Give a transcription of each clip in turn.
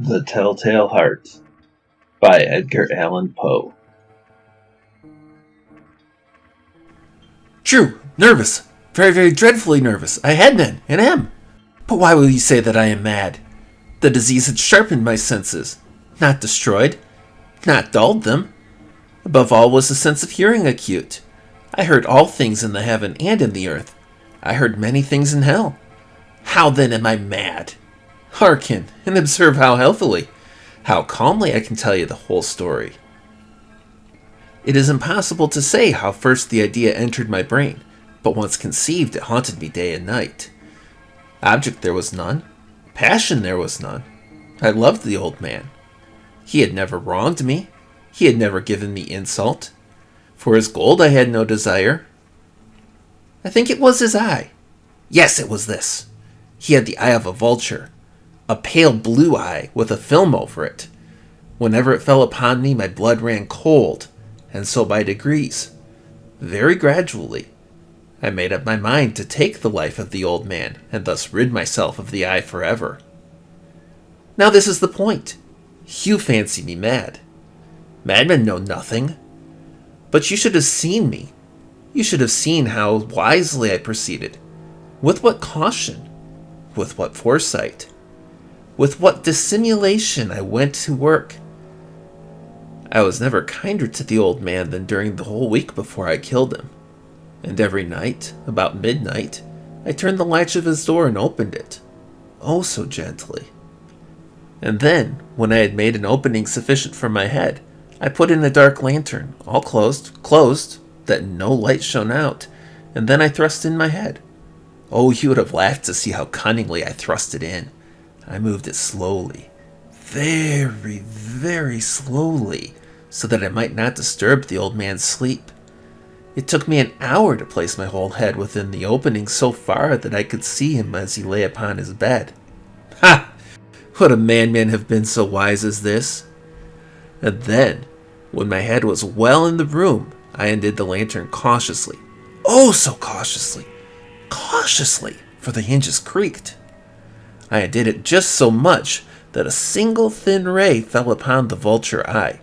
The Telltale Heart by Edgar Allan Poe. True, nervous. Very, very dreadfully nervous. I had been, and am. But why will you say that I am mad? The disease had sharpened my senses. Not destroyed. Not dulled them. Above all was the sense of hearing acute. I heard all things in the heaven and in the earth. I heard many things in hell. How then am I mad? Hearken, and observe how healthily, how calmly I can tell you the whole story. It is impossible to say how first the idea entered my brain, but once conceived it haunted me day and night. Object there was none. Passion there was none. I loved the old man. He had never wronged me. He had never given me insult. For his gold I had no desire. I think it was his eye. Yes, it was this. He had the eye of a vulture. A pale blue eye with a film over it. Whenever it fell upon me, my blood ran cold, and so by degrees, very gradually, I made up my mind to take the life of the old man, and thus rid myself of the eye forever. Now this is the point. You fancy me mad. Madmen know nothing. But you should have seen me. You should have seen how wisely I proceeded. With what caution. With what foresight. With what dissimulation I went to work. I was never kinder to the old man than during the whole week before I killed him. And every night, about midnight, I turned the latch of his door and opened it. Oh, so gently. And then, when I had made an opening sufficient for my head, I put in a dark lantern, all closed, that no light shone out, and then I thrust in my head. Oh, you would have laughed to see how cunningly I thrust it in. I moved it slowly, very, very slowly, so that I might not disturb the old man's sleep. It took me an hour to place my whole head within the opening so far that I could see him as he lay upon his bed. Ha! Would a madman have been so wise as this? And then, when my head was well in the room, I undid the lantern cautiously. Oh, so cautiously! Cautiously, for the hinges creaked. I undid it just so much that a single thin ray fell upon the vulture eye.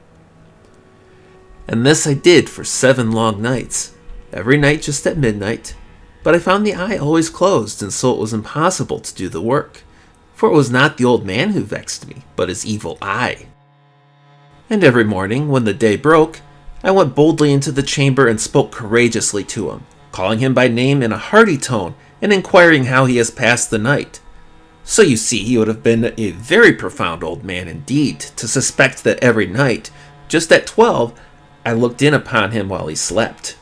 And this I did for 7 long nights, every night just at midnight, but I found the eye always closed, and so it was impossible to do the work, for it was not the old man who vexed me, but his evil eye. And every morning, when the day broke, I went boldly into the chamber and spoke courageously to him, calling him by name in a hearty tone, and inquiring how he has passed the night. So you see, he would have been a very profound old man indeed to suspect that every night, just at 12, I looked in upon him while he slept.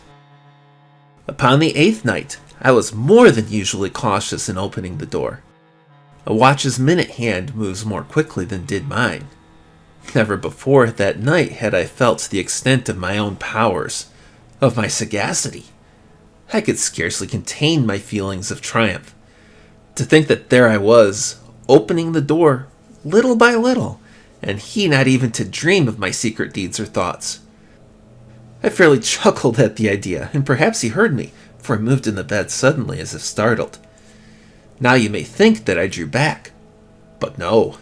Upon the 8th night, I was more than usually cautious in opening the door. A watch's minute hand moves more quickly than did mine. Never before that night had I felt the extent of my own powers, of my sagacity. I could scarcely contain my feelings of triumph. To think that there I was, opening the door, little by little, and he not even to dream of my secret deeds or thoughts. I fairly chuckled at the idea, and perhaps he heard me, for I moved in the bed suddenly as if startled. Now you may think that I drew back, but no.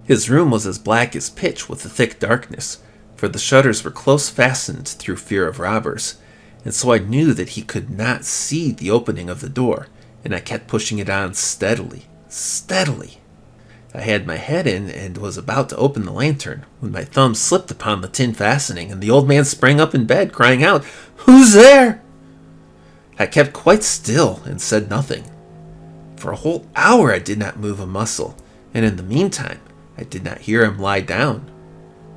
His room was as black as pitch with the thick darkness, for the shutters were close fastened through fear of robbers, and so I knew that he could not see the opening of the door, and I kept pushing it on steadily. I had my head in and was about to open the lantern when my thumb slipped upon the tin fastening, and the old man sprang up in bed, crying out, "Who's there?" I kept quite still and said nothing. For a whole hour I did not move a muscle, and in the meantime I did not hear him lie down.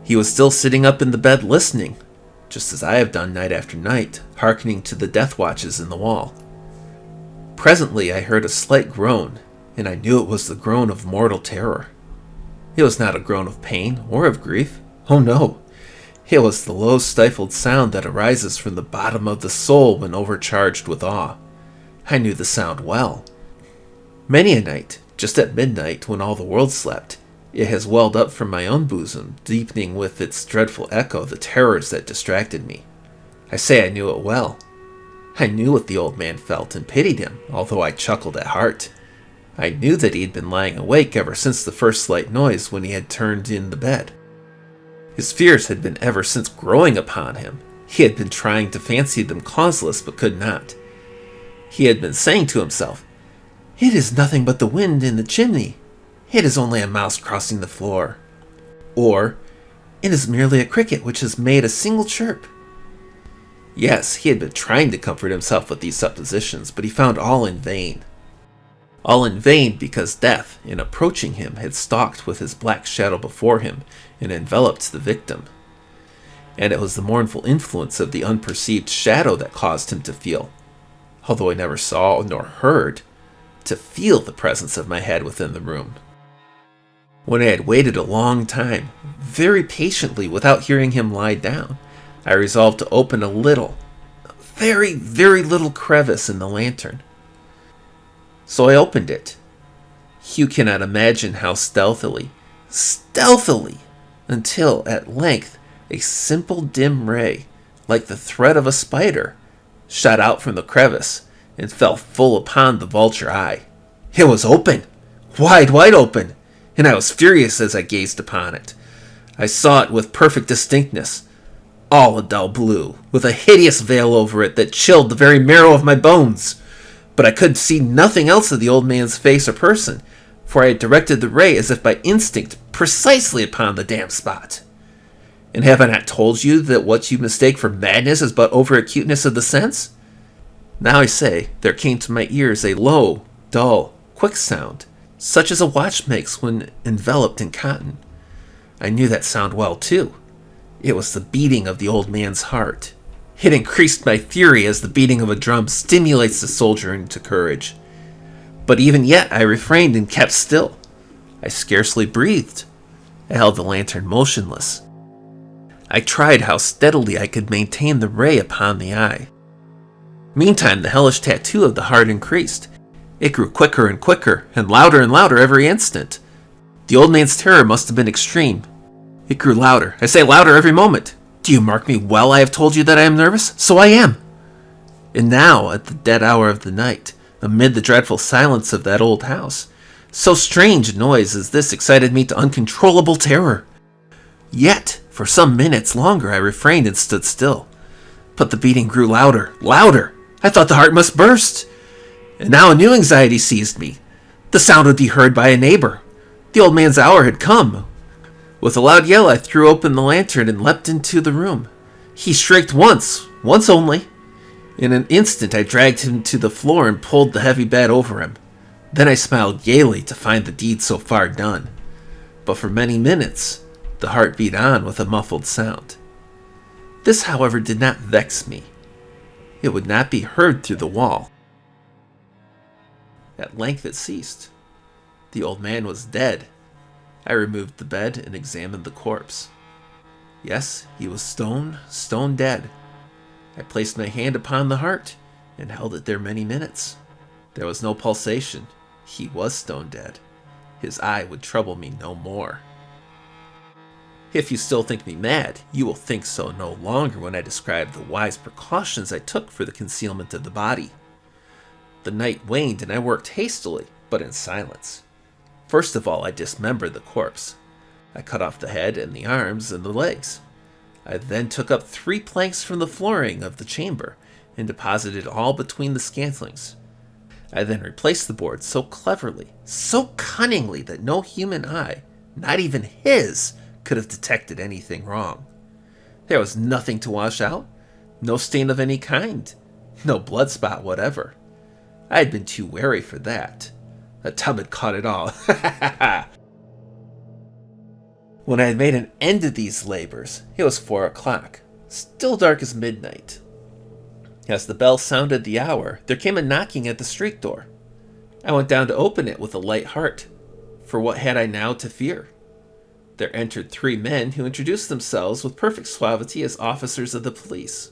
He was still sitting up in the bed listening, just as I have done night after night, hearkening to the death watches in the wall. Presently I heard a slight groan, and I knew it was the groan of mortal terror. It was not a groan of pain or of grief. Oh no! It was the low stifled sound that arises from the bottom of the soul when overcharged with awe. I knew the sound well. Many a night, just at midnight when all the world slept, it has welled up from my own bosom, deepening with its dreadful echo the terrors that distracted me. I say I knew it well. I knew what the old man felt and pitied him, although I chuckled at heart. I knew that he had been lying awake ever since the first slight noise when he had turned in the bed. His fears had been ever since growing upon him. He had been trying to fancy them causeless, but could not. He had been saying to himself, "It is nothing but the wind in the chimney. It is only a mouse crossing the floor." Or, "It is merely a cricket which has made a single chirp." Yes, he had been trying to comfort himself with these suppositions, but he found all in vain. All in vain because death, in approaching him, had stalked with his black shadow before him and enveloped the victim. And it was the mournful influence of the unperceived shadow that caused him to feel, although I never saw nor heard, to feel the presence of my head within the room. When I had waited a long time, very patiently without hearing him lie down, I resolved to open a little, very, very little crevice in the lantern. So I opened it. You cannot imagine how stealthily, until at length a simple dim ray, like the thread of a spider, shot out from the crevice and fell full upon the vulture eye. It was open, wide open, and I was furious as I gazed upon it. I saw it with perfect distinctness, all a dull blue, with a hideous veil over it that chilled the very marrow of my bones. But I could see nothing else of the old man's face or person, for I had directed the ray as if by instinct precisely upon the damned spot. And have I not told you that what you mistake for madness is but over-acuteness of the sense? Now I say, there came to my ears a low, dull, quick sound, such as a watch makes when enveloped in cotton. I knew that sound well, too. It was the beating of the old man's heart. It increased my fury as the beating of a drum stimulates the soldier into courage. But even yet I refrained and kept still. I scarcely breathed. I held the lantern motionless. I tried how steadily I could maintain the ray upon the eye. Meantime, the hellish tattoo of the heart increased. It grew quicker and quicker, and louder every instant. The old man's terror must have been extreme. It grew louder. I say louder every moment. Do you mark me well? I have told you that I am nervous. So I am. And now, at the dead hour of the night, amid the dreadful silence of that old house, so strange a noise as this excited me to uncontrollable terror. Yet, for some minutes longer I refrained and stood still. But the beating grew louder. I thought the heart must burst. And now a new anxiety seized me. The sound would be heard by a neighbor. The old man's hour had come. With a loud yell I threw open the lantern and leapt into the room. He shrieked once only. In an instant I dragged him to the floor and pulled the heavy bed over him. Then I smiled gaily to find the deed so far done. But for many minutes the heart beat on with a muffled sound. This, however, did not vex me. It would not be heard through the wall. At length it ceased. The old man was dead. I removed the bed and examined the corpse. Yes, he was stone dead. I placed my hand upon the heart and held it there many minutes. There was no pulsation. He was stone dead. His eye would trouble me no more. If you still think me mad, you will think so no longer when I describe the wise precautions I took for the concealment of the body. The night waned and I worked hastily, but in silence. First of all, I dismembered the corpse. I cut off the head and the arms and the legs. I then took up 3 planks from the flooring of the chamber and deposited all between the scantlings. I then replaced the board so cleverly, so cunningly that no human eye, not even his, could have detected anything wrong. There was nothing to wash out, no stain of any kind, no blood spot whatever. I had been too wary for that. The tub had caught it all. When I had made an end of these labors, it was 4 o'clock, still dark as midnight. As the bell sounded the hour, there came a knocking at the street door. I went down to open it with a light heart, for what had I now to fear? There entered 3 men who introduced themselves with perfect suavity as officers of the police.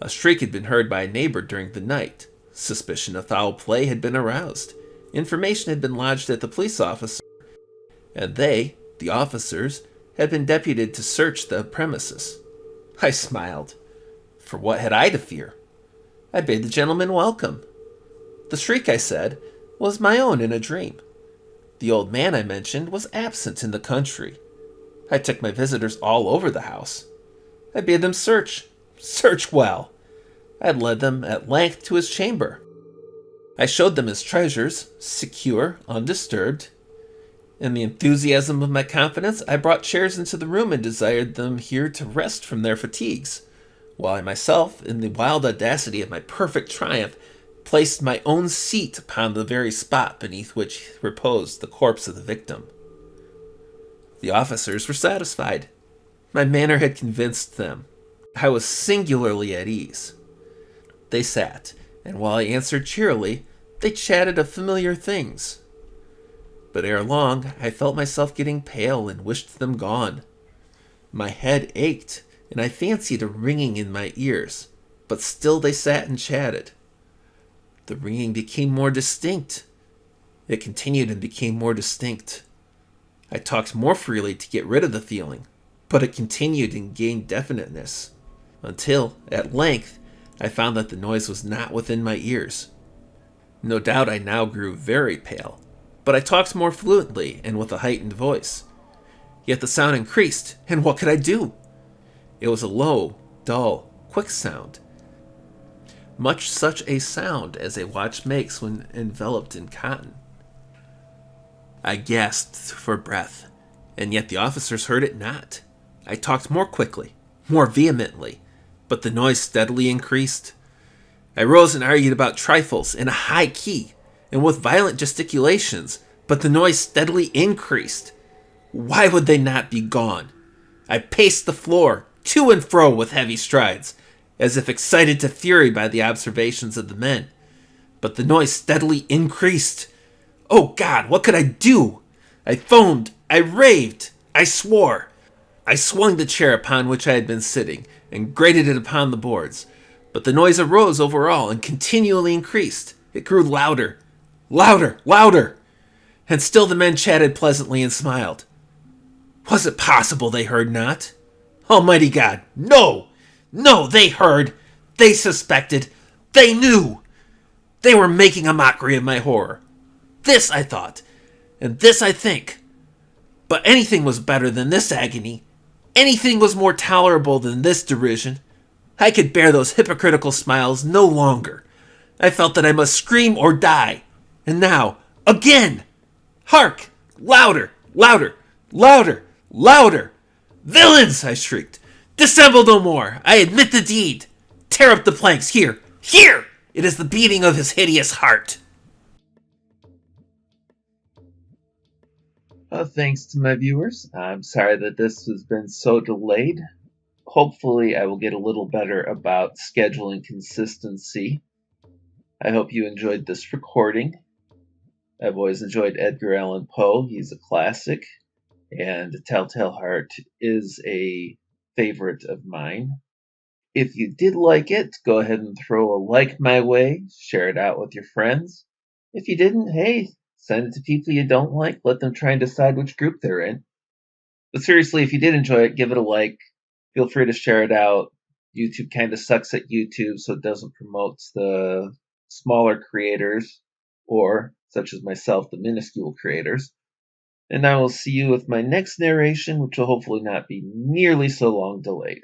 A shriek had been heard by a neighbor during the night. Suspicion of foul play had been aroused. Information had been lodged at the police officer, and they, the officers, had been deputed to search the premises. I smiled. For what had I to fear? I bade the gentleman welcome. The shriek, I said, was my own in a dream. The old man I mentioned was absent in the country. I took my visitors all over the house. I bade them search well. I led them at length to his chamber. I showed them his treasures, secure, undisturbed. In the enthusiasm of my confidence, I brought chairs into the room and desired them here to rest from their fatigues, while I myself, in the wild audacity of my perfect triumph, placed my own seat upon the very spot beneath which reposed the corpse of the victim. The officers were satisfied. My manner had convinced them. I was singularly at ease. They sat, and while I answered cheerily, they chatted of familiar things. But ere long, I felt myself getting pale and wished them gone. My head ached, and I fancied a ringing in my ears, but still they sat and chatted. The ringing became more distinct. It continued and became more distinct. I talked more freely to get rid of the feeling, but it continued and gained definiteness, until, at length, I found that the noise was not within my ears. No doubt I now grew very pale, but I talked more fluently and with a heightened voice. Yet the sound increased, and what could I do? It was a low, dull, quick sound, much such a sound as a watch makes when enveloped in cotton. I gasped for breath, and yet the officers heard it not. I talked more quickly, more vehemently, but the noise steadily increased. I rose and argued about trifles in a high key and with violent gesticulations, but the noise steadily increased. Why would they not be gone? I paced the floor to and fro with heavy strides, as if excited to fury by the observations of the men, but the noise steadily increased. Oh God, what could I do? I foamed, I raved, I swore. I swung the chair upon which I had been sitting and grated it upon the boards, but the noise arose over all and continually increased. It grew louder, louder, louder, and still the men chatted pleasantly and smiled. Was it possible they heard not? Almighty God, no! No, they heard! They suspected! They knew! They were making a mockery of my horror. This I thought, and this I think. But anything was better than this agony. Anything was more tolerable than this derision. I could bear those hypocritical smiles no longer. I felt that I must scream or die. And now, again! Hark! Louder! Louder! Louder! Louder! Villains! I shrieked. Dissemble no more! I admit the deed! Tear up the planks! Here! Here! It is the beating of his hideous heart! Thanks to my viewers. I'm sorry that this has been so delayed. Hopefully, I will get a little better about scheduling consistency. I hope you enjoyed this recording. I've always enjoyed Edgar Allan Poe. He's a classic, and Telltale Heart is a favorite of mine. If you did like it, go ahead and throw a like my way, share it out with your friends. If you didn't, hey, send it to people you don't like, let them try and decide which group they're in. But seriously, if you did enjoy it, give it a like. Feel free to share it out. YouTube kind of sucks at YouTube, so it doesn't promote the smaller creators, or, such as myself, the minuscule creators. And I will see you with my next narration, which will hopefully not be nearly so long delayed.